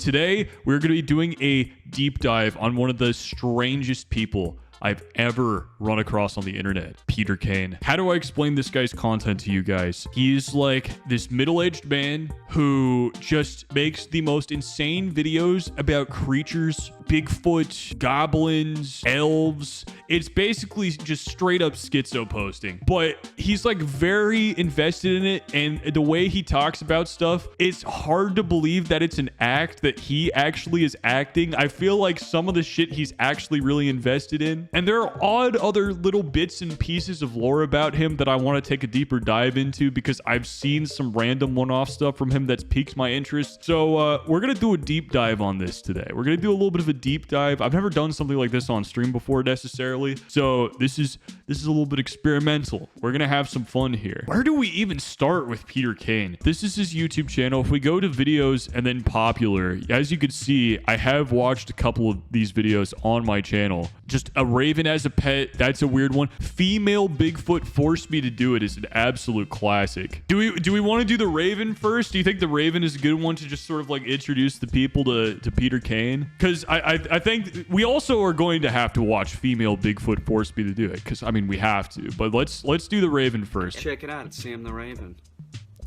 today we're going to be doing a deep dive on one of the strangest people I've ever run across on the internet, Peter Caine. How do I explain this guy's content to you guys? He's like this middle-aged man who just makes the most insane videos about creatures, Bigfoot, goblins, elves. It's basically just straight up schizo posting, but he's like very invested in it, and the way he talks about stuff, it's hard to believe that it's an act, that he actually is acting. I feel like some of the shit he's actually really invested in. And there are odd other little bits and pieces of lore about him that I want to take a deeper dive into because I've seen some random one-off stuff from him that's piqued my interest. So we're going to do a deep dive on this today. We're going to do a little bit of a deep dive. I've never done something like this on stream before necessarily. So this is a little bit experimental. We're going to have some fun here. Where do we even start with Peter Caine? This is his YouTube channel. If we go to videos and then popular, as you can see, I have watched a couple of these videos on my channel. Just a raven as a pet, that's a weird one. Female Bigfoot forced me to do it is an absolute classic. Do we want to do the raven first? Do you think the raven is a good one to just sort of like introduce the people to Peter Caine? Because I think we also are going to have to watch Female Bigfoot force me to do it, because I mean we have to, but let's do the raven first. Check it out, it's Sam the Raven.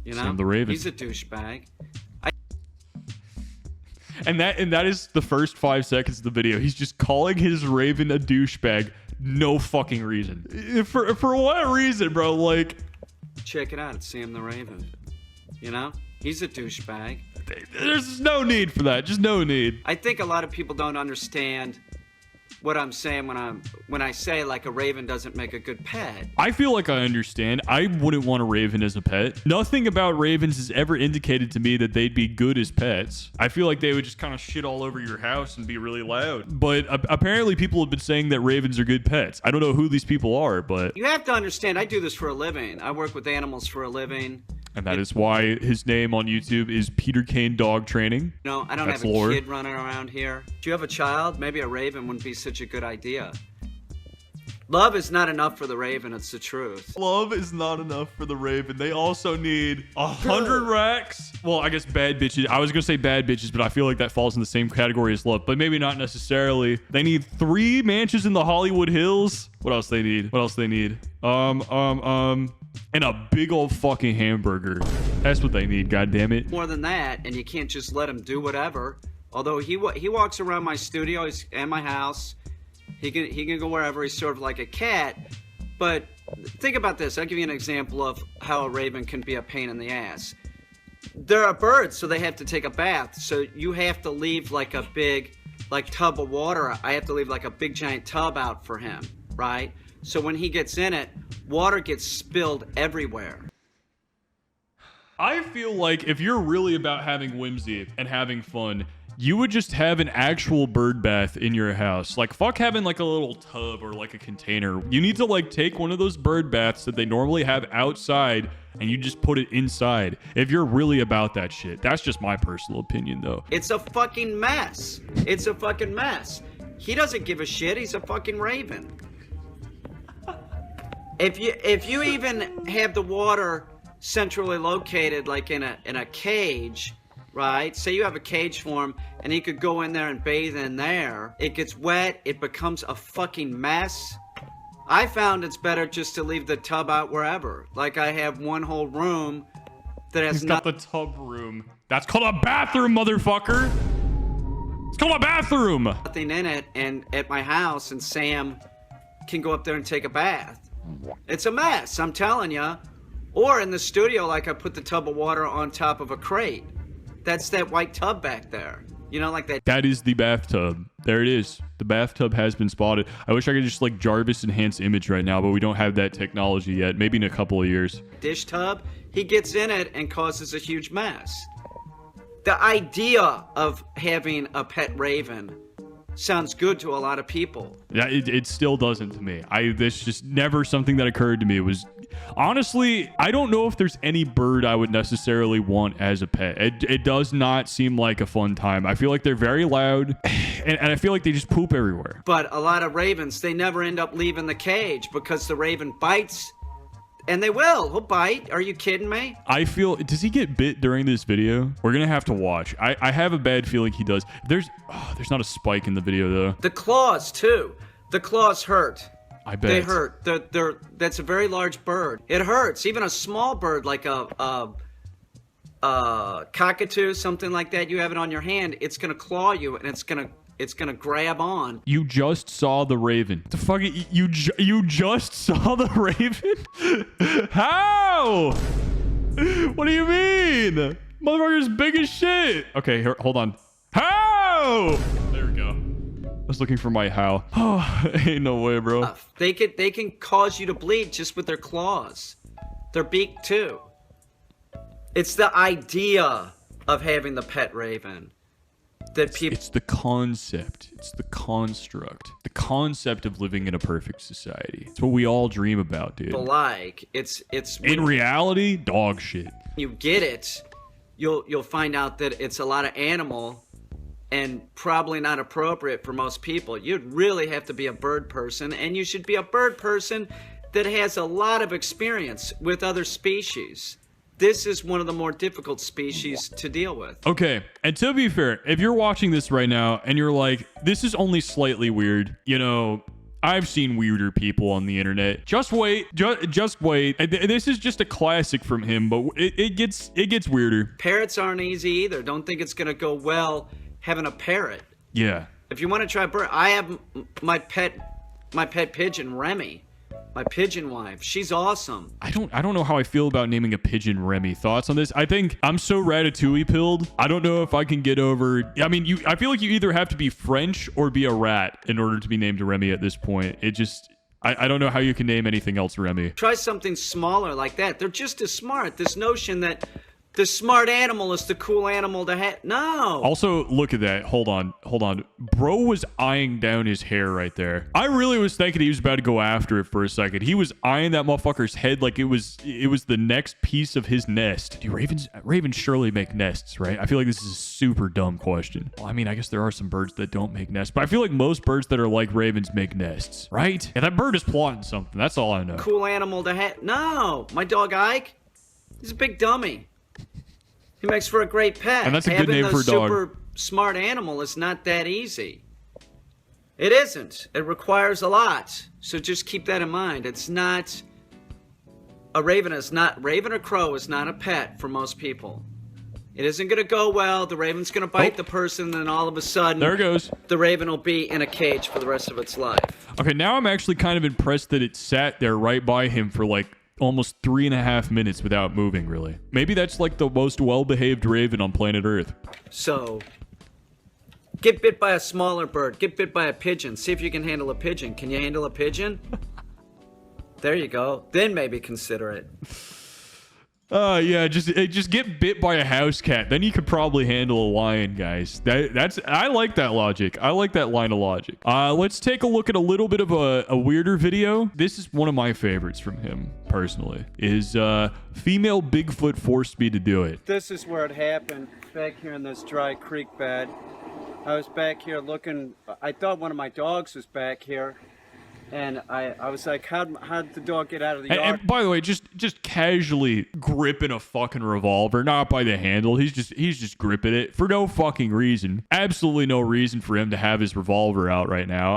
You know, Sam the Raven. He's a douchebag. And that is the first 5 seconds of the video. He's just calling his raven a douchebag. No fucking reason. For what reason, bro? Like, check it out. It's Sam the Raven. You know? He's a douchebag. There's no need for that. Just no need. I think a lot of people don't understand what I'm saying when I say like a raven doesn't make a good pet. I feel like I understand. I wouldn't want a raven as a pet. Nothing about ravens has ever indicated to me that they'd be good as pets. I feel like they would just kind of shit all over your house and be really loud. But apparently people have been saying that ravens are good pets. I don't know who these people are, but... You have to understand, I do this for a living. I work with animals for a living. And that is why his name on YouTube is Peter Caine Dog Training. No, I don't have a kid running around here. Do you have a child? Maybe a raven wouldn't be such a good idea. Love is not enough for the raven, it's the truth. Love is not enough for the raven. They also need 100 racks. Well, I guess bad bitches. I was gonna say bad bitches, but I feel like that falls in the same category as love, but maybe not necessarily. They need 3 mansions in the Hollywood Hills. What else they need? What else they need? And a big old fucking hamburger. That's what they need, goddammit. More than that, and you can't just let him do whatever. Although he walks around my studio and my house. He can go wherever. He's sort of like a cat. But think about this. I'll give you an example of how a raven can be a pain in the ass. They're a bird, so they have to take a bath. So you have to leave like a big tub of water. I have to leave like a big giant tub out for him, right? So when he gets in it, water gets spilled everywhere. I feel like if you're really about having whimsy and having fun, you would just have an actual bird bath in your house. Like, fuck having like a little tub or like a container. You need to like take one of those bird baths that they normally have outside and you just put it inside. If you're really about that shit. That's just my personal opinion though. It's a fucking mess. It's a fucking mess. He doesn't give a shit. He's a fucking raven. If you even have the water centrally located like in a cage, right? Say you have a cage for him and he could go in there and bathe in there. It gets wet, it becomes a fucking mess. I found it's better just to leave the tub out wherever. Like I have one whole room that has He's got the tub room. That's called a bathroom, motherfucker. It's called a bathroom. Nothing in it, and at my house, and Sam can go up there and take a bath. It's a mess, I'm telling you. Or in the studio, like I put the tub of water on top of a crate. That's that white tub back there. You know, like that. That is the bathtub. There it is. The bathtub has been spotted. I wish I could just like Jarvis enhance image right now, but we don't have that technology yet. Maybe in a couple of years. Dish tub, he gets in it and causes a huge mess. The idea of having a pet raven sounds good to a lot of people. Yeah, it still doesn't to me. This just never something that occurred to me. It was honestly, I don't know if there's any bird I would necessarily want as a pet. It does not seem like a fun time. I feel like they're very loud and I feel like they just poop everywhere. But a lot of ravens, they never end up leaving the cage because the raven bites And they will. He'll bite. Are you kidding me? I feel, does he get bit during this video? We're gonna have to watch. I have a bad feeling he does. There's not a spike in the video though. The claws too. The claws hurt. I bet. They hurt. That's a very large bird. It hurts. Even a small bird like a cockatoo, something like that, you have it on your hand, it's gonna claw you and it's gonna grab on. You just saw the raven. The fuck? You just saw the raven? How? What do you mean? Motherfucker's big as shit. Okay, here, hold on. How? There we go. I was looking for my how. Oh, ain't no way, bro. They can cause you to bleed just with their claws. Their beak too. It's the idea of having the pet raven. It's the concept. It's the construct. The concept of living in a perfect society. It's what we all dream about, dude. But like, it's in reality, dog shit. You get it, you'll find out that it's a lot of animal and probably not appropriate for most people. You'd really have to be a bird person, and you should be a bird person that has a lot of experience with other species. This is one of the more difficult species to deal with. Okay, and to be fair, if you're watching this right now and you're like, this is only slightly weird, you know, I've seen weirder people on the internet. Just wait. Just wait. This is just a classic from him, but it gets weirder. Parrots aren't easy either. Don't think it's gonna go well having a parrot. Yeah. If you want to try a bird, I have my pet pigeon, Remy. My pigeon wife. She's awesome. I don't know how I feel about naming a pigeon Remy. Thoughts on this? I think I'm so ratatouille pilled. I don't know if I can get over. I mean, I feel like you either have to be French or be a rat in order to be named Remy at this point. It just, I don't know how you can name anything else Remy. Try something smaller like that. They're just as smart. This notion that the smart animal is the cool animal to have. No. Also, look at that. Hold on. Bro was eyeing down his hair right there. I really was thinking he was about to go after it for a second. He was eyeing that motherfucker's head like it was the next piece of his nest. Do ravens surely make nests, right? I feel like this is a super dumb question. Well, I mean, I guess there are some birds that don't make nests, but I feel like most birds that are like ravens make nests, right? Yeah, that bird is plotting something. That's all I know. Cool animal to have. No. My dog Ike, he's a big dummy. He makes for a great pet. And that's a good name for a dog. Having a super smart animal is not that easy. It isn't. It requires a lot. So just keep that in mind. It's not... Raven or crow is not a pet for most people. It isn't going to go well. The raven's going to bite the person, and then all of a sudden... There it goes. The raven will be in a cage for the rest of its life. Okay, now I'm actually kind of impressed that it sat there right by him for like almost 3.5 minutes without moving, really. Maybe that's like the most well-behaved raven on planet Earth. So, get bit by a smaller bird. Get bit by a pigeon. See if you can handle a pigeon. Can you handle a pigeon? There you go. Then maybe consider it. Yeah, just get bit by a house cat. Then you could probably handle a lion, guys. I like that logic. I like that line of logic. Let's take a look at a little bit of a weirder video. This is one of my favorites from him, personally. Is female Bigfoot forced me to do it. This is where it happened, back here in this dry creek bed. I was back here looking. I thought one of my dogs was back here. And I was like, how'd the dog get out of the yard? And by the way, just casually gripping a fucking revolver, not by the handle. He's just gripping it for no fucking reason. Absolutely no reason for him to have his revolver out right now.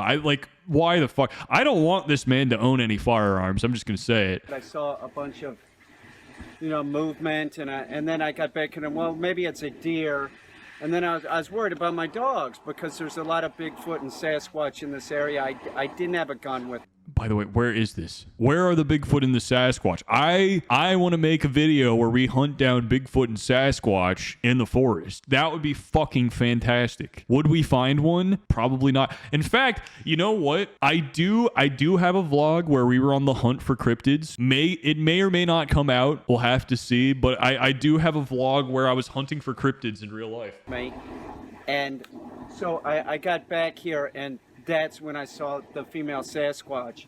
Why the fuck? I don't want this man to own any firearms. I'm just gonna say it. I saw a bunch of, movement, and then I got back and well, maybe it's a deer. And then I was worried about my dogs because there's a lot of Bigfoot and Sasquatch in this area. I didn't have a gun with. By the way, where is this? Where are the Bigfoot and the Sasquatch? I want to make a video where we hunt down Bigfoot and Sasquatch in the forest. That would be fucking fantastic. Would we find one? Probably not. In fact, you know what? I do have a vlog where we were on the hunt for cryptids. It may or may not come out. We'll have to see. But I do have a vlog where I was hunting for cryptids in real life. Mate. And so I got back here, and that's when I saw the female Sasquatch.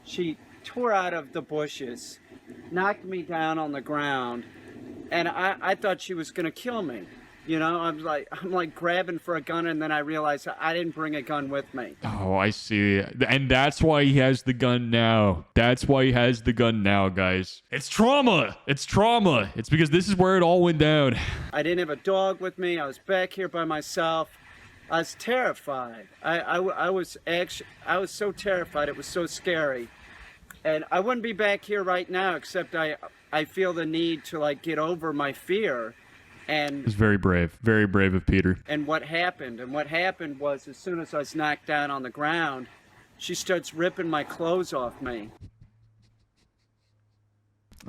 She tore out of the bushes, knocked me down on the ground, and I thought she was going to kill me. You know, I'm like grabbing for a gun, and then I realize I didn't bring a gun with me. Oh, I see. And that's why he has the gun now. That's why he has the gun now, guys. It's trauma. It's trauma. It's because this is where it all went down. I didn't have a dog with me. I was back here by myself. I was terrified. I was so terrified. It was so scary. And I wouldn't be back here right now, except I feel the need to like get over my fear. And it's very brave of Peter. And what happened was, as soon as I was knocked down on the ground, she starts ripping my clothes off me.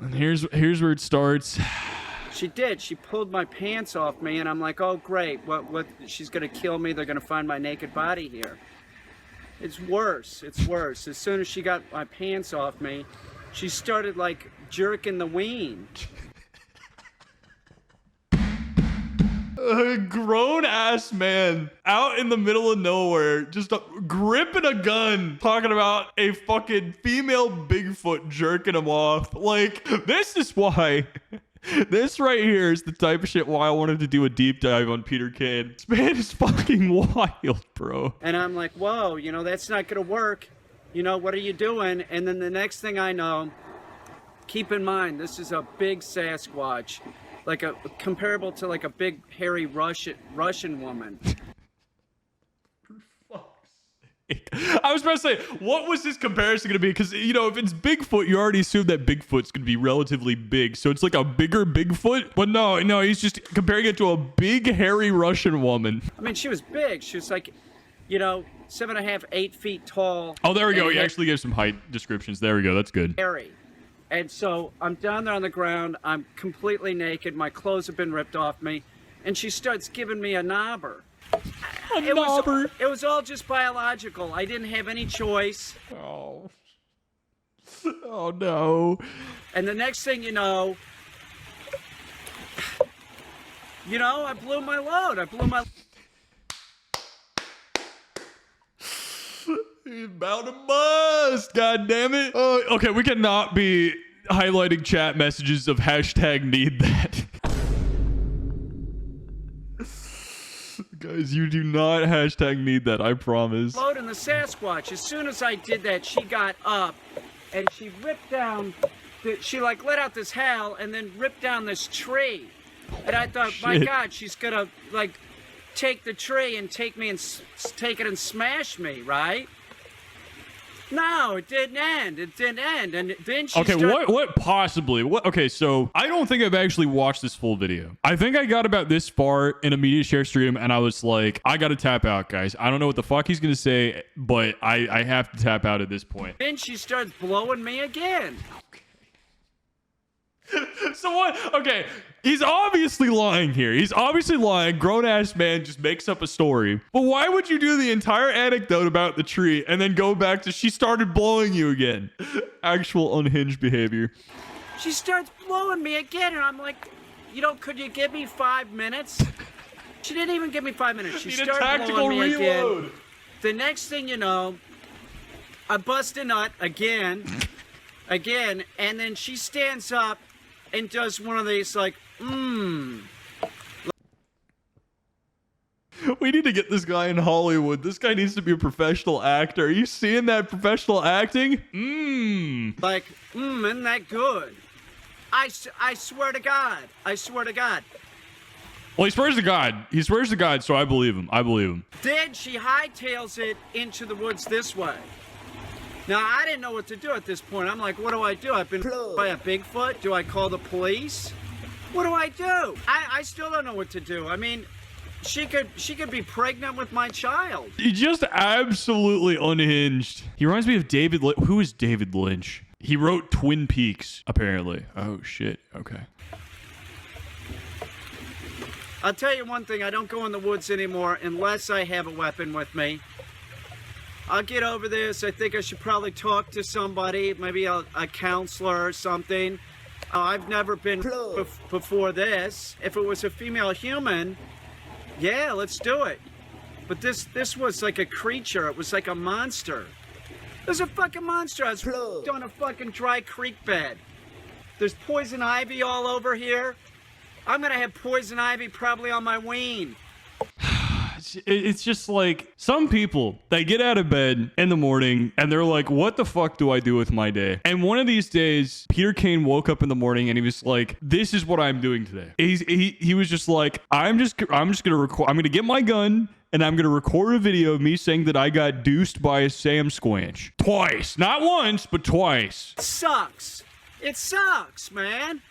And here's where it starts. She did. She pulled my pants off me, and I'm like, oh great, what? She's gonna kill me. They're gonna find my naked body here. It's worse. It's worse. As soon as she got my pants off me, she started like jerking the ween. A grown-ass man out in the middle of nowhere, just gripping a gun, talking about a fucking female Bigfoot jerking him off. Like, this is why... This right here is the type of shit why I wanted to do a deep dive on Peter Caine. This man is fucking wild, bro. And I'm like, whoa, you know, that's not gonna work. You know, what are you doing? And then the next thing I know, keep in mind, this is a big Sasquatch. Like comparable to like a big hairy Russian woman. I was about to say, what was this comparison going to be? Because, you know, if it's Bigfoot, you already assume that Bigfoot's going to be relatively big. So it's like a bigger Bigfoot. But no, he's just comparing it to a big, hairy Russian woman. I mean, she was big. She was like, you know, 7.5, 8 feet tall. Oh, there we go. He actually gave some height descriptions. There we go. That's good. Hairy. And so I'm down there on the ground. I'm completely naked. My clothes have been ripped off me. And she starts giving me a knobber. It was all just biological. I didn't have any choice. Oh. Oh, no. And the next thing you know, I blew my load. He's about to bust. God damn it. Okay, we cannot be highlighting chat messages of #need that. Guys, you do not #need that, I promise. Load in the Sasquatch. As soon as I did that, she got up and she ripped down, she like let out this howl and then ripped down this tree. And I thought, my God, she's gonna like take the tree and take it and smash me, right? No, it didn't end. And then she what possibly? Okay, so I don't think I've actually watched this full video. I think I got about this far in a media share stream and I was like, I gotta tap out, guys. I don't know what the fuck he's gonna say, but I have to tap out at this point. Then she starts blowing me again. So what? Okay, he's obviously lying here. He's obviously lying. Grown-ass man just makes up a story. But why would you do the entire anecdote about the tree and then go back to she started blowing you again? Actual unhinged behavior. She starts blowing me again, and I'm like, could you give me 5 minutes? She didn't even give me 5 minutes. She started blowing me again. The next thing you know, I bust a nut again, and then she stands up and does one of these like, We need to get this guy in Hollywood. This guy needs to be a professional actor. Are you seeing that professional acting? Like, isn't that good? I swear to God. Well, he swears to God. So I believe him. Then she hightails it into the woods this way. Now, I didn't know what to do at this point. I'm like, what do I do? I've been by a Bigfoot. Do I call the police? What do I do? I still don't know what to do. I mean, she could be pregnant with my child. He just absolutely unhinged. He reminds me of David Lynch. Who is David Lynch? He wrote Twin Peaks, apparently. Oh, shit. Okay. I'll tell you one thing. I don't go in the woods anymore unless I have a weapon with me. I'll get over this. I think I should probably talk to somebody, maybe a counselor or something. I've never been before this. If it was a female human, yeah, let's do it. But this was like a creature. It was like a monster. It was a fucking monster. I was on a fucking dry creek bed. There's poison ivy all over here. I'm gonna have poison ivy probably on my ween. It's just like some people, they get out of bed in the morning and they're like, what the fuck do I do with my day? And one of these days, Peter Caine woke up in the morning and he was like, this is what I'm doing today. He was just like, I'm just gonna record, I'm gonna get my gun and I'm gonna record a video of me saying that I got deuced by a Sam Squanch. Twice. Not once, but twice. It sucks. It sucks, man.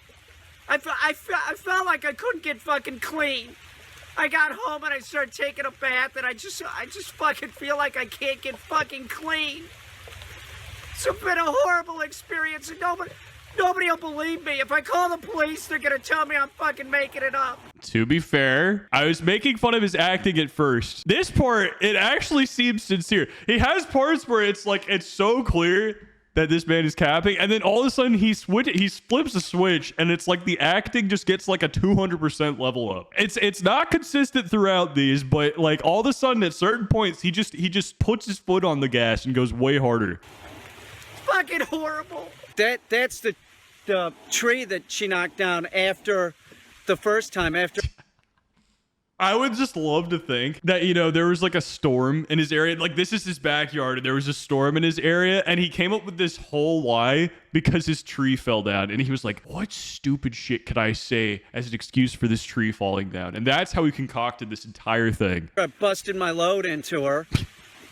I felt like I couldn't get fucking clean. I got home and I started taking a bath and I just fucking feel like I can't get fucking clean. It's been a horrible experience and nobody will believe me. If I call the police, they're gonna tell me I'm fucking making it up. To be fair, I was making fun of his acting at first. This part, it actually seems sincere. He has parts where it's like, it's so clear that this man is capping, and then all of a sudden he flips a switch and it's like the acting just gets like a 200% level up. It's not consistent throughout these, but like all of a sudden at certain points he just puts his foot on the gas and goes way harder. Fucking horrible. That's the tree that she knocked down after the first time after. I would just love to think that, you know, there was like a storm in his area. Like, this is his backyard and there was a storm in his area and he came up with this whole lie because his tree fell down. And he was like, what stupid shit could I say as an excuse for this tree falling down? And that's how he concocted this entire thing. I busted my load into her.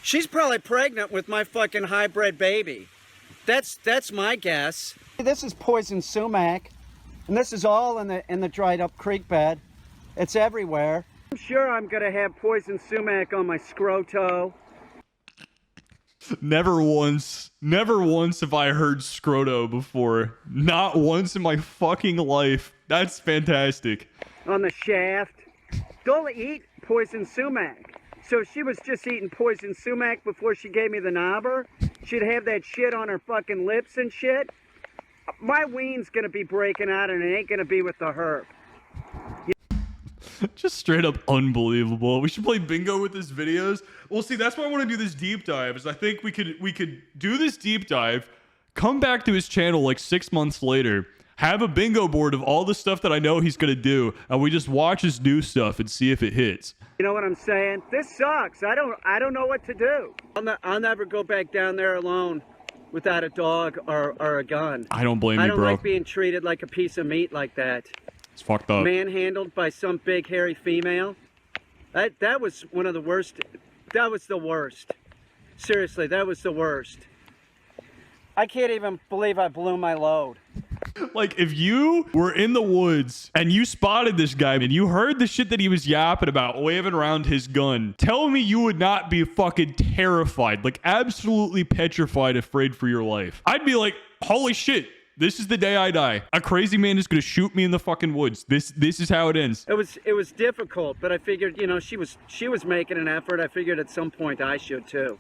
She's probably pregnant with my fucking hybrid baby. That's my guess. This is poison sumac, and this is all in the dried up creek bed. It's everywhere. I'm sure I'm gonna have poison sumac on my scroto. Never once have I heard scroto before. Not once in my fucking life. That's fantastic. On the shaft. Don't eat poison sumac. So she was just eating poison sumac before she gave me the knobber. She'd have that shit on her fucking lips and shit. My ween's gonna be breaking out and it ain't gonna be with the herb. Just straight up unbelievable. We should play bingo with his videos. Well, see, that's why I want to do this deep dive, is I think we could do this deep dive, come back to his channel like 6 months later, have a bingo board of all the stuff that I know he's gonna do, and we just watch his new stuff and see if it hits. You know what I'm saying? This sucks. I don't know what to do. I'll never go back down there alone without a dog or a gun. I don't blame you, bro. I don't like being treated like a piece of meat like that. It's fucked up. Manhandled by some big hairy female. That was one of the worst. That was the worst. Seriously, that was the worst. I can't even believe I blew my load. Like, if you were in the woods and you spotted this guy and you heard the shit that he was yapping about, waving around his gun, tell me you would not be fucking terrified, like absolutely petrified, afraid for your life. I'd be like, holy shit. This is the day I die. A crazy man is gonna shoot me in the fucking woods. This is how it ends. It was difficult, but I figured, you know, she was making an effort. I figured at some point I should too.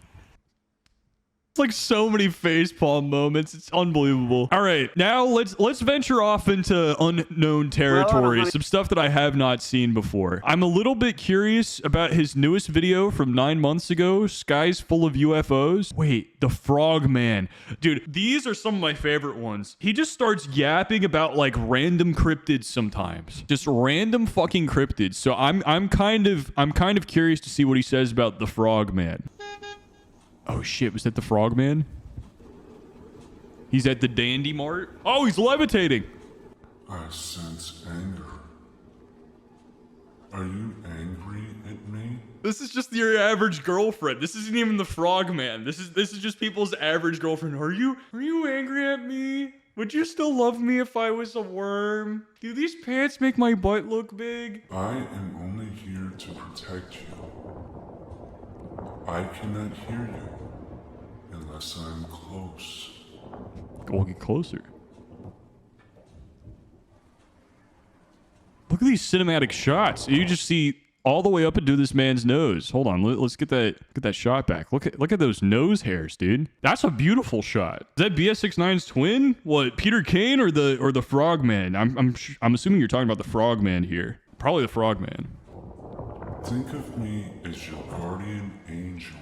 It's like so many facepalm moments. It's unbelievable. All right, now let's venture off into unknown territory. Some stuff that I have not seen before. I'm a little bit curious about his newest video from 9 months ago, Skies Full of UFOs. Wait, the Frog Man. Dude, these are some of my favorite ones. He just starts yapping about like random cryptids sometimes. Just random fucking cryptids. So I'm kind of curious to see what he says about the Frog Man. Oh shit, was that the Frog Man? He's at the Dandy Mart? Oh, he's levitating! I sense anger. Are you angry at me? This is just your average girlfriend. This isn't even the Frog Man. This is just people's average girlfriend. Are you angry at me? Would you still love me if I was a worm? Do these pants make my butt look big? I am only here to protect you. I cannot hear you unless I'm close. We'll get closer. Look at these cinematic shots. You just see all the way up into this man's nose. Hold on, let's get that shot back. Look at those nose hairs, dude. That's a beautiful shot. Is that BS69's twin? What, Peter Caine or the Frog Man? I'm assuming you're talking about the Frog Man here. Probably the Frog Man. Think of me as your guardian angel.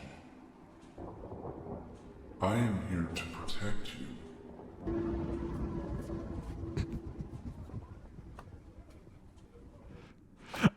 I am here to protect you.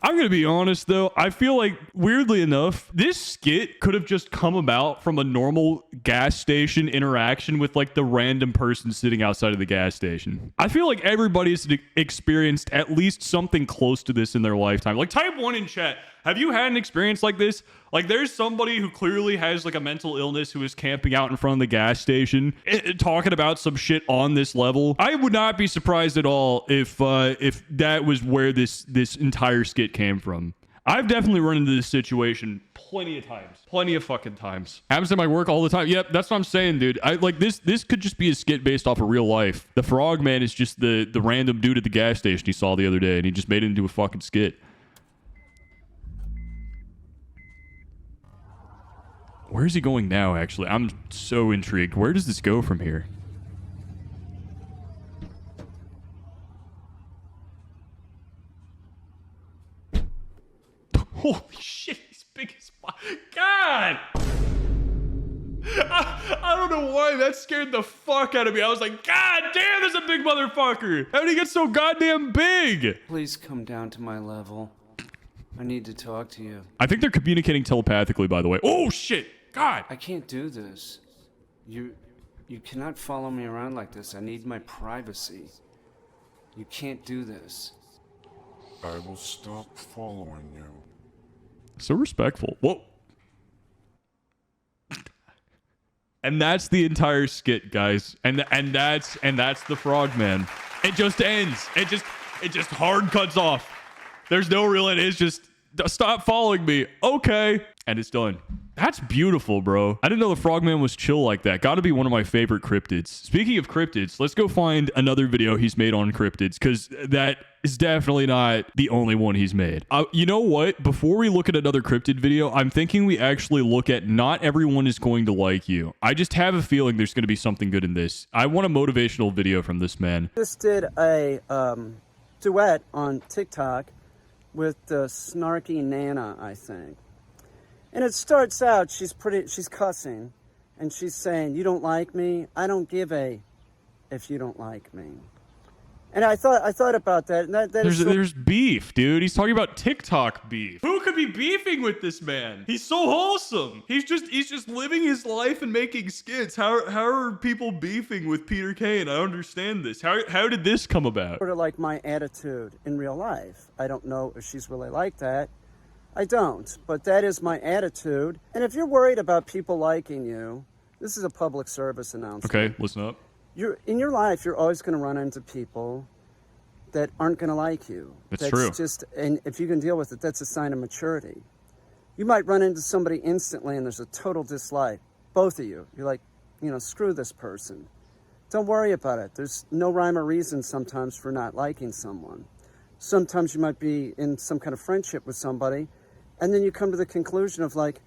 I'm gonna be honest though, I feel like weirdly enough, this skit could have just come about from a normal gas station interaction with like the random person sitting outside of the gas station. I feel like everybody's experienced at least something close to this in their lifetime. Like type 1 in chat. Have you had an experience like this? Like there's somebody who clearly has like a mental illness who is camping out in front of the gas station talking about some shit on this level. I would not be surprised at all if that was where this entire skit came from. I've definitely run into this situation plenty of times. Plenty of fucking times. Happens at my work all the time. Yep, that's what I'm saying, dude. I like this could just be a skit based off of real life. The frogman is just the random dude at the gas station he saw the other day and he just made it into a fucking skit. Where is he going now, actually? I'm so intrigued. Where does this go from here? Holy shit, he's big as fuck. God! I don't know why that scared the fuck out of me. I was like, God damn, there's a big motherfucker. How did he get so goddamn big? Please come down to my level. I need to talk to you. I think they're communicating telepathically, by the way. Oh shit! God! I can't do this. You cannot follow me around like this. I need my privacy. You can't do this. I will stop following you. So respectful. Whoa. And that's the entire skit, guys. And that's the frogman. It just ends. It just hard cuts off. There's no real end. It's just stop following me. Okay. And it's done. That's beautiful, bro. I didn't know the frogman was chill like that. Gotta be one of my favorite cryptids. Speaking of cryptids, let's go find another video he's made on cryptids, because that is definitely not the only one he's made. You know what? Before we look at another cryptid video, I'm thinking we actually look at not everyone is going to like you. I just have a feeling there's going to be something good in this. I want a motivational video from this man. Just did a duet on TikTok with the snarky Nana, I think. And it starts out, she's cussing, and she's saying, "You don't like me? I don't give a if you don't like me." And I thought about that, and there's beef, dude. He's talking about TikTok beef. Who could be beefing with this man? He's so wholesome. He's just living his life and making skits. How are people beefing with Peter Caine? I don't understand this. How did this come about? Sort of like my attitude in real life. I don't know if she's really like that. I don't, but that is my attitude. And if you're worried about people liking you, this is a public service announcement. Okay, listen up. In your life, you're always going to run into people that aren't going to like you. That's true. And if you can deal with it, that's a sign of maturity. You might run into somebody instantly and there's a total dislike. Both of you. You're like, screw this person. Don't worry about it. There's no rhyme or reason sometimes for not liking someone. Sometimes you might be in some kind of friendship with somebody, and then you come to the conclusion of like,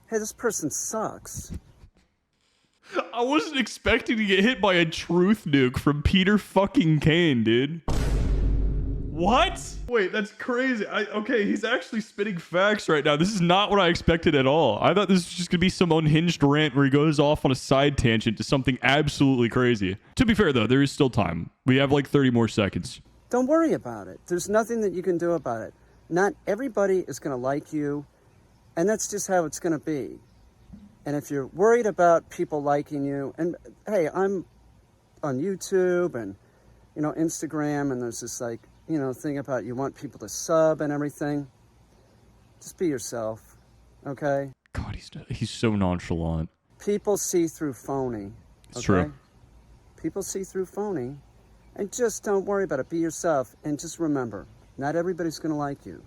hey, this person sucks. I wasn't expecting to get hit by a truth nuke from Peter fucking Caine, dude. What? Wait, that's crazy. Okay, he's actually spitting facts right now. This is not what I expected at all. I thought this was just gonna be some unhinged rant where he goes off on a side tangent to something absolutely crazy. To be fair, though, there is still time. We have like 30 more seconds. Don't worry about it. There's nothing that you can do about it. Not everybody is going to like you, and that's just how it's going to be. And if you're worried about people liking you, and hey, I'm on YouTube and, Instagram, and there's this thing about you want people to sub and everything. Just be yourself, okay? God, he's so nonchalant. People see through phony. It's true. People see through phony. And just don't worry about it. Be yourself. And just remember, not everybody's going to like you.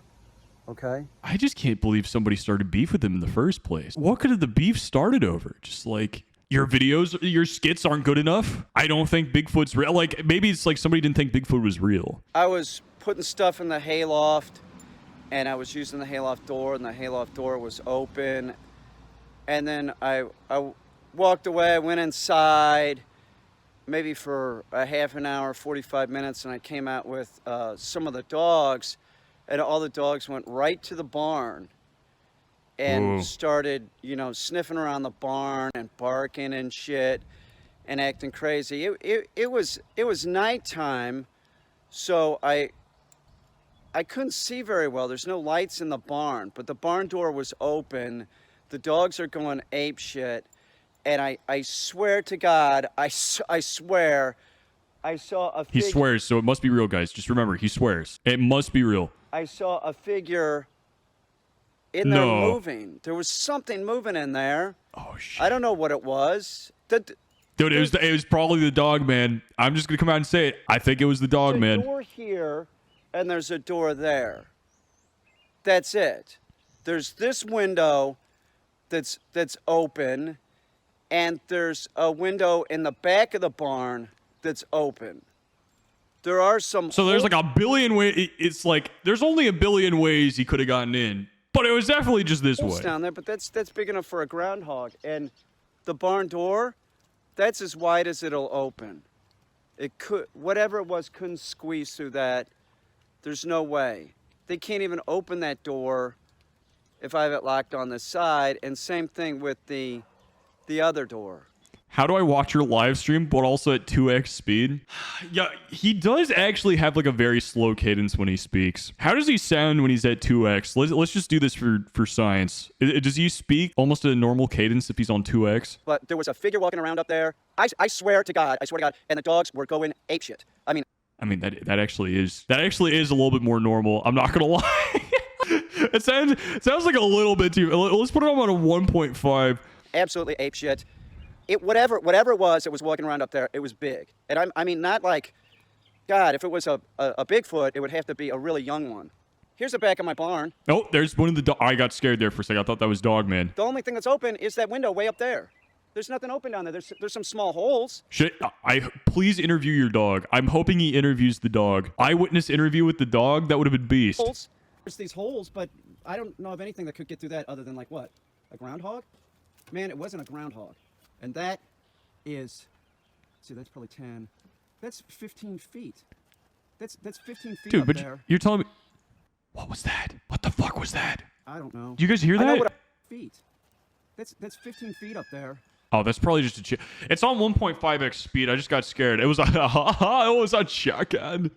Okay? I just can't believe somebody started beef with him in the first place. What could have the beef started over? Just like, your videos, your skits aren't good enough? I don't think Bigfoot's real. Like, maybe it's like somebody didn't think Bigfoot was real. I was putting stuff in the hayloft, and I was using the hayloft door, and the hayloft door was open. And then I walked away, I went inside, maybe for a half an hour, 45 minutes, and I came out with some of the dogs, and all the dogs went right to the barn and started, sniffing around the barn and barking and shit and acting crazy. It was nighttime, so I I couldn't see very well. There's no lights in the barn, but the barn door was open. The dogs are going ape shit. And I swear to God, I swear, I saw a figure. He swears, so it must be real, guys. Just remember, he swears. It must be real. I saw a figure in there moving. There was something moving in there. Oh, shit. I don't know what it was. Dude, it was probably the dog man. I'm just going to come out and say it. I think it was the dog man. There's a door here, and there's a door there. That's it. There's this window that's open, and there's a window in the back of the barn that's open. There are some... So there's like a billion ways. It's like there's only a billion ways he could have gotten in, but it was definitely just this way. Down there, but that's big enough for a groundhog. And the barn door, that's as wide as it'll open. It could, whatever it was, couldn't squeeze through that. There's no way. They can't even open that door if I have it locked on the side. And same thing with the other door. How do I watch your live stream, but also at 2x speed? Yeah, he does actually have like a very slow cadence when he speaks. How does he sound when he's at 2x? Let's just do this for science. Does he speak almost at a normal cadence if he's on 2x? But there was a figure walking around up there. I swear to God, and the dogs were going apeshit. I mean, that actually is a little bit more normal. I'm not gonna lie. It sounds like a little bit too. Let's put it on a 1.5. Absolutely apeshit. Whatever it was walking around up there, it was big. And I mean, not like, God, if it was a Bigfoot, it would have to be a really young one. Here's the back of my barn. Oh, there's one of the I got scared there for a second. I thought that was dog man. The only thing that's open is that window way up there. There's nothing open down there. There's some small holes. Shit, please interview your dog. I'm hoping he interviews the dog. Eyewitness interview with the dog, that would have been beast. Holes. There's these holes, but I don't know of anything that could get through that other than like what? A groundhog? Man, it wasn't a groundhog. And that is, see, that's probably 10. That's 15 feet. That's 15 feet Dude, up but there. you're telling me, what was that? What the fuck was that? I don't know. Do you guys hear that? I know what feet. That's 15 feet up there. Oh, that's probably just a it's on 1.5x speed. I just got scared. It was a check-in.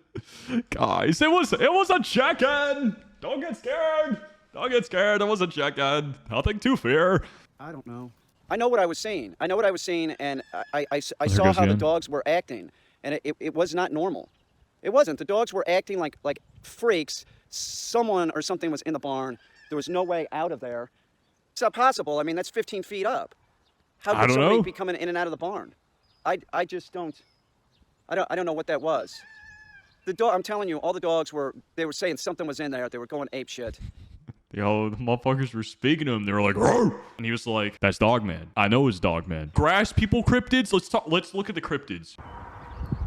Guys, it was a check-in. Don't get scared. Don't get scared. It was a check-in. Nothing to fear. I don't know. I know what I was seeing. And I saw how the dogs were acting, and it was not normal. It wasn't. The dogs were acting like freaks. Someone or something was in the barn. There was no way out of there. It's not possible. I mean, that's 15 feet up. How could somebody be coming in and out of the barn? I just don't. I don't know what that was. I'm telling you, all the dogs they were saying something was in there. They were going ape shit. Yo, the motherfuckers were speaking to him. They were like, "Roar!" And he was like, "That's Dogman. I know it's Dogman." Grass people cryptids. Let's look at the cryptids.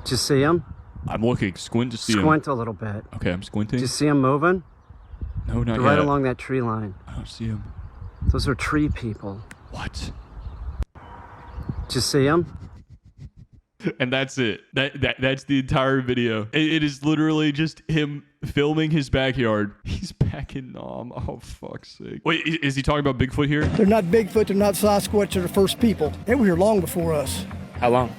Did you see him? I'm looking. Squint to see him. Squint a little bit. Okay, I'm squinting. Did you see him moving? No, not They're yet. right along that tree line. I don't see him. Those are tree people. What? Did you see him? And that's it. That's the entire video. It is literally just him filming his backyard. He's back in Nam. Oh, fuck's sake. Wait, is he talking about Bigfoot here? They're not Bigfoot, they're not Sasquatch, they're the first people. They were here long before us. How long?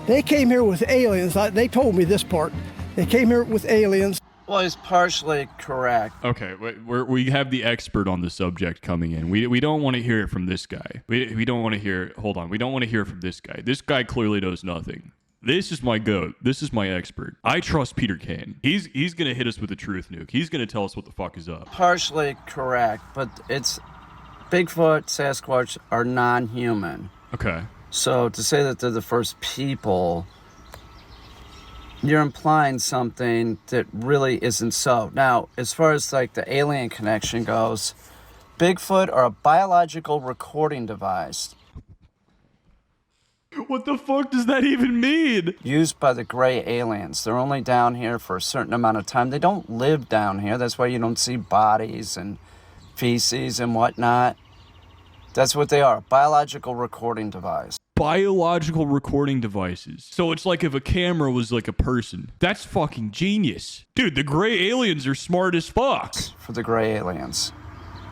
They came here with aliens. They told me this part. They came here with aliens. Well, he's partially correct. Okay, we have the expert on the subject coming in. We don't want to hear it from this guy. We don't want to hear. Hold on. We don't want to hear it from this guy. This guy clearly knows nothing. This is my goat. This is my expert. I trust Peter Caine. He's gonna hit us with a truth nuke. He's gonna tell us what the fuck is up. Partially correct, but it's Bigfoot, Sasquatch are non-human. Okay. So to say that they're the first people, you're implying something that really isn't so. Now, as far as like the alien connection goes, Bigfoot are a biological recording device What the fuck does that even mean? used by the gray aliens. They're only down here for a certain amount of time. They don't live down here. That's why you don't see bodies and feces and whatnot. That's what they are, biological recording device. Biological recording devices. So it's like if a camera was like a person. That's fucking genius. Dude, the gray aliens are smart as fuck. For the gray aliens.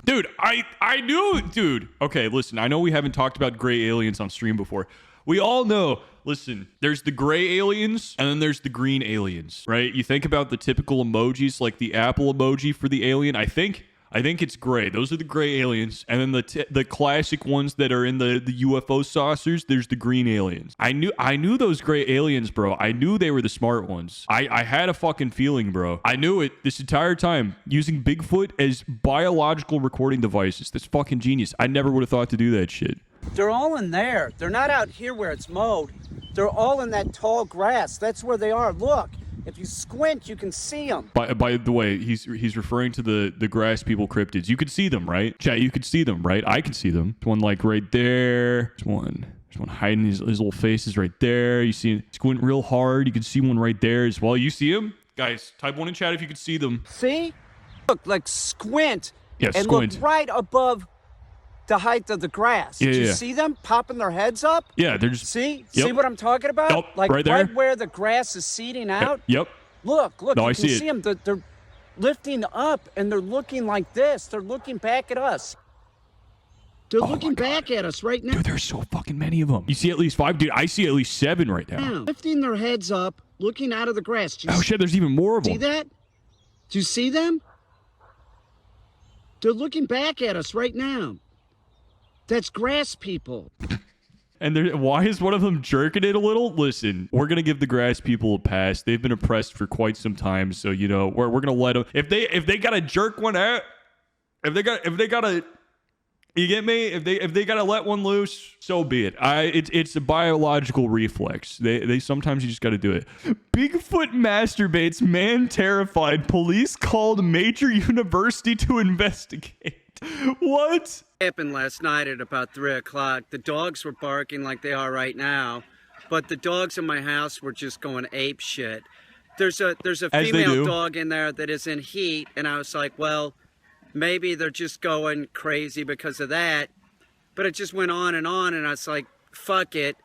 Dude, I knew, dude. Okay, listen, I know we haven't talked about gray aliens on stream before. We all know, listen, there's the gray aliens and then there's the green aliens, right? You think about the typical emojis, like the Apple emoji for the alien. I think it's gray. Those are the gray aliens. And then the classic ones that are in the UFO saucers, there's the green aliens. I knew those gray aliens, bro. I knew they were the smart ones. I had a fucking feeling, bro. I knew it this entire time. Using Bigfoot as biological recording devices. That's fucking genius. I never would have thought to do that shit. They're all in there. They're not out here where it's mowed. They're all in that tall grass. That's where they are. Look. If you squint, you can see them. By the way, he's referring to the grass people cryptids. You could see them, right? Chat, you could see them, right? I can see them. There's one like right there. There's one hiding his little faces right there. You see squint real hard. You can see one right there as well. You see him? Guys, type 1 in chat if you could see them. See? Look, like squint. Yeah, and squint. Look right above the height of the grass. Yeah, Do you yeah. see them popping their heads up? Yeah, they're just... See? Yep. See what I'm talking about? Yep, Like right there. where the grass is seeding out? Yep. Look, No, you I can see it. see them. They're lifting up and they're looking like this. They're looking back at us. They're looking back at us right now. Dude, there's so fucking many of them. You see at least 5? Dude, I see at least 7 right now. Lifting their heads up, looking out of the grass. Do you Oh, shit, there's even more of them. see that? Do you see them? They're looking back at us right now. That's grass people. And why is one of them jerking it a little? Listen, we're gonna give the grass people a pass. They've been oppressed for quite some time, so you know we're gonna let them. If they gotta jerk one out, if they gotta, you get me? If they gotta let one loose, so be it. It's a biological reflex. They sometimes you just gotta do it. Bigfoot masturbates, man terrified. Police called major university to investigate. What? Happened last night at about 3 o'clock. The dogs were barking like they are right now, but the dogs in my house were just going ape shit. There's a As they female do. dog in there that is in heat, and I was like, well, maybe they're just going crazy because of that. But it just went on, and I was like, fuck it.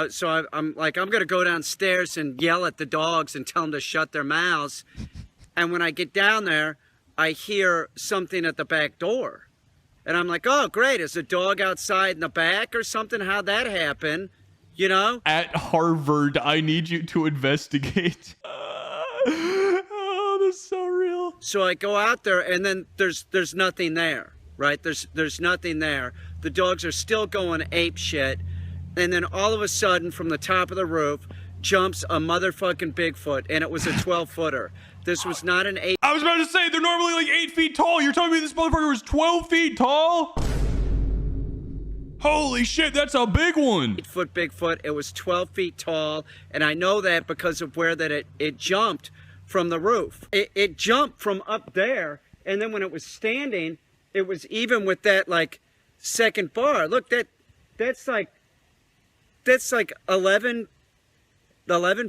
So I'm like, I'm gonna go downstairs and yell at the dogs and tell them to shut their mouths. And when I get down there, I hear something at the back door. And I'm like, oh, great. Is a dog outside in the back or something? How'd that happen? You know? At Harvard, I need you to investigate. Oh, that's so real. So I go out there and then there's nothing there, right? There's nothing there. The dogs are still going ape shit. And then all of a sudden from the top of the roof jumps a motherfucking Bigfoot, and it was a 12-footer. This was not an 8. I was about to say, they're normally like 8 feet tall. You're telling me this motherfucker was 12 feet tall? Holy shit, that's a big one. 8-foot Bigfoot. It was 12 feet tall, and I know that because of where that it jumped from the roof. It jumped from up there, and then when it was standing, it was even with that like second bar. Look, that's like 11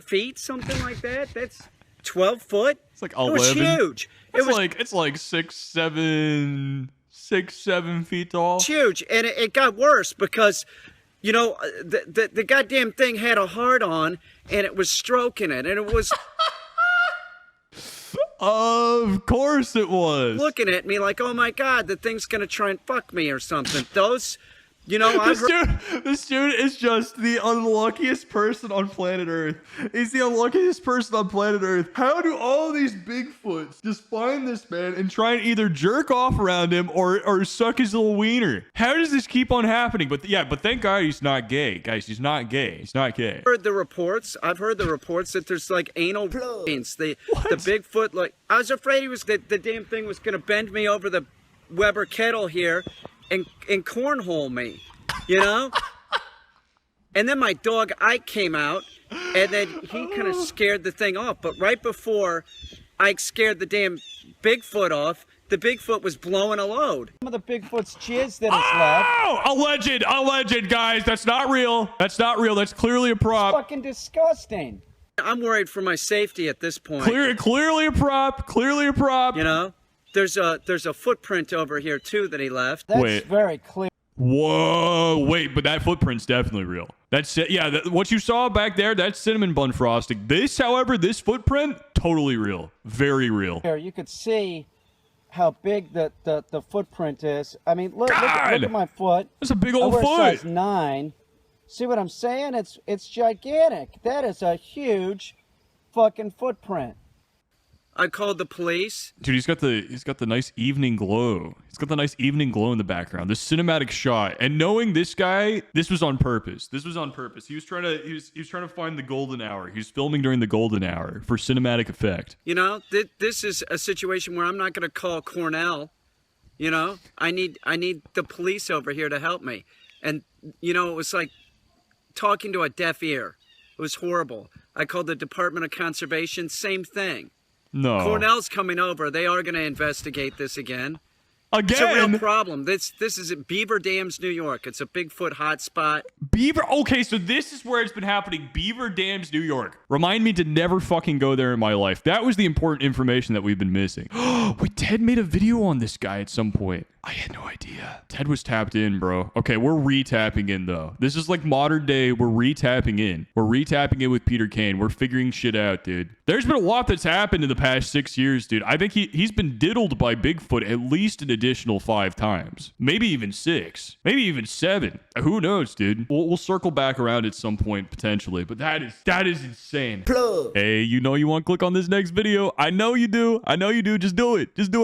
feet, something like that. That's 12 foot. It's like 11. It was huge. It's like 6, 7 feet tall. It's huge, and it got worse because, you know, the goddamn thing had a heart on, and it was stroking it, and it was Of course it was. looking at me like, oh my god, the thing's gonna try and fuck me or something. Those, you know, I've heard. This dude is just the unluckiest person on planet Earth. He's the unluckiest person on planet Earth. How do all these Bigfoots just find this man and try and either jerk off around him or suck his little wiener? How does this keep on happening? But thank God he's not gay. Guys, he's not gay. He's not gay. I've heard the reports that there's like anal veins. The Bigfoot, like, I was afraid the damn thing was gonna bend me over the Weber kettle here and cornhole me, you know? And then my dog Ike came out, and then he kind of scared the thing off. But right before Ike scared the damn Bigfoot off, the Bigfoot was blowing a load. Some of the Bigfoot's jizz that is left. Oh, alleged, guys. That's not real. That's clearly a prop. Fucking disgusting. I'm worried for my safety at this point. Clearly a prop. You know? There's a footprint over here too that he left. That's Wait. very clear. Whoa, wait, but that footprint's definitely real. That's it. Yeah, what you saw back there, that's cinnamon bun frosting. This, however, this footprint, totally real. Very real. Here, you could see how big the footprint is. I mean, look at my foot. That's a big I old wear foot. size 9. See what I'm saying? It's gigantic. That is a huge fucking footprint. I called the police. Dude, he's got the nice evening glow. He's got the nice evening glow in the background. This cinematic shot. And knowing this guy, this was on purpose. This was on purpose. He was trying to find the golden hour. He was filming during the golden hour for cinematic effect. You know, this is a situation where I'm not going to call Cornell. You know, I need the police over here to help me. And you know, it was like talking to a deaf ear. It was horrible. I called the Department of Conservation, same thing. No. Cornell's coming over. They are going to investigate this again. Again? It's a real problem. This is at Beaver Dams, New York. It's a Bigfoot hotspot. Beaver. Okay, so this is where it's been happening. Beaver Dams, New York. Remind me to never fucking go there in my life. That was the important information that we've been missing. Wait, Ted made a video on this guy at some point. I had no idea. Ted was tapped in, bro. Okay, we're re-tapping in, though. This is like modern day. We're re-tapping in. We're re-tapping in with Peter Caine. We're figuring shit out, dude. There's been a lot that's happened in the past 6 years, dude. I think he's been diddled by Bigfoot at least an additional 5 times. Maybe even 6. Maybe even 7. Who knows, dude? We'll circle back around at some point, potentially. But that is insane. Plug. Hey, you know you want to click on this next video? I know you do. I know you do. Just do it. Just do it.